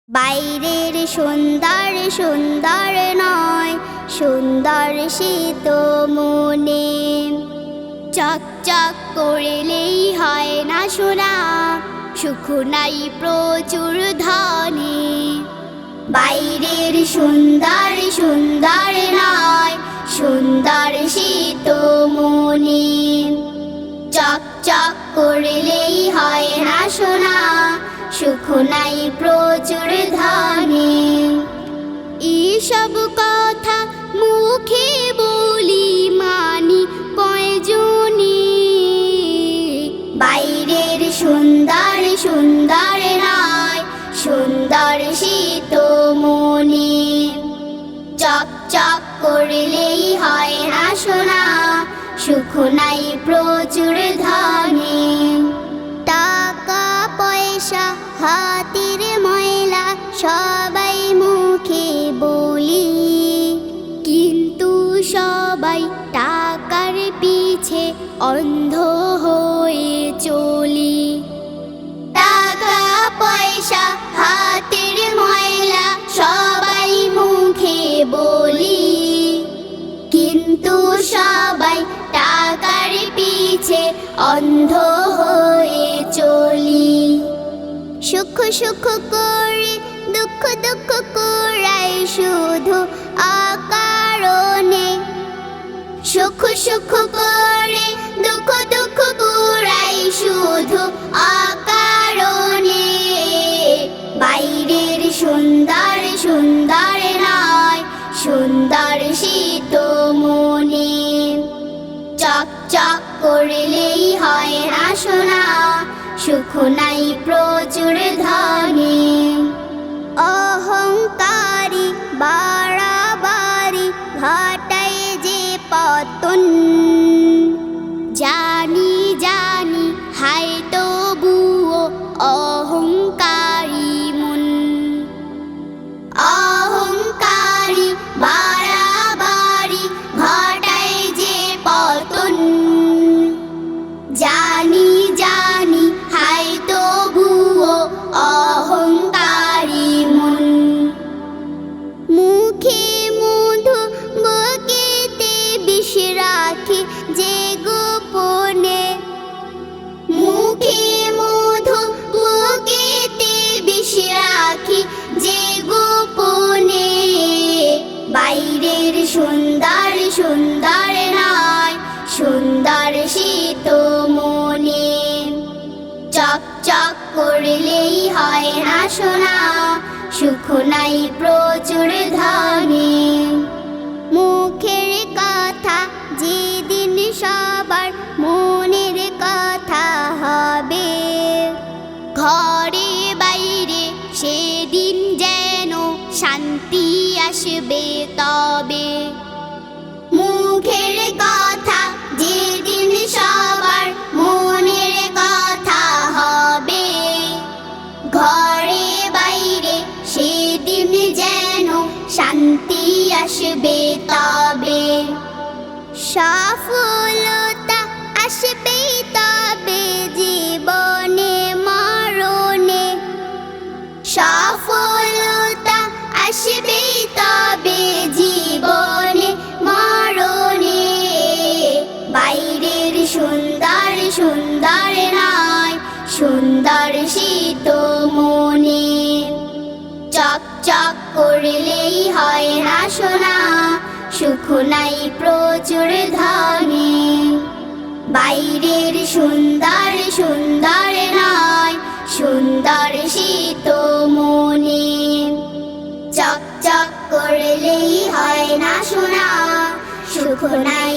বাইরের সুন্দর সুন্দর নয়, সুন্দর শীত মনে। চকচক করলেই হয় না সোনা, সুখ নাই প্রচুর ধনে। বাইরের সুন্দর সুন্দর নয়, সুন্দর শীত মনে। চকচক করলেই হয় না সোনা, সুখ নাই প্রচুর ধনে। এসব কথা মুখে বলি মানি কয়জনে। বাইরের সুন্দর সুন্দর নয়, সুন্দর শীত মনে। চকচক করলেই হয় না সোনা, সুখ নাই প্রচুর ধনে। টাকা পয়সা হাতের ময়লা সবাই মুখে বলি, কিন্তু সবাই টাকার পিছে অন্ধ হয়ে চলি। টাকা পয়সা হাতের ময়লা সবাই মুখে বলি, কিন্তু সবাই টাকার পিছে অন্ধ হয়ে চলি। সুখ সুখ করে দুঃখ দুঃখ করাই শুধু অকারণে। সুখ সুখ করে দুঃখ দুঃখ করাই শুধু অকারণে। বাইরের সুন্দর সুন্দর নয়, সুন্দর শীত মনে। চকচক করলেই হয় না সোনা, সুখ নাই প্রচুর ধনে। অহংকারী বাড়াবাড়ি ঘটায় যে পতন। জানি জানি হায় তবুও অহংকারী মন। অহংকারী বাড়াবাড়ি ঘটায় যে পতন। জানি জানি হায় তবুও অহংকারী মন। মুখে মধু বুকেতে বিষ রাখি যে গোপনে। মুখে মধু বুকেতে বিষ রাখি যে গোপনে। বাইরের সুন্দর সুন্দর নয়, সুন্দর শীত মনে। চকচক করলেই হয় না সোনা, সুখ নাই প্রচুর ধনে। মুখের কথা যেদিন সবার মনের কথা হবে, ঘরে বাইরে সেদিন যেন শান্তি আসবে তবে। মুখের কথা যেদিন সবার মনের কথা হবে, ঘরে বাইরে সেদিন যেন শান্তি আসবে তবে। সফলতা আসবে তবে জীবনে মরণে। সফলতা আসবে তবে জীবনে মরণে। বাইরের সুন্দর সুন্দর নয়, সুন্দর শীত মনে। চকচক করলেই হয় না সোনা, সুখ নাই প্রচুর ধনে। বাইরের সুন্দর সুন্দর নয়, সুন্দর শীত মনে। চকচক করলেই হয় না সোনা, সুখ নাই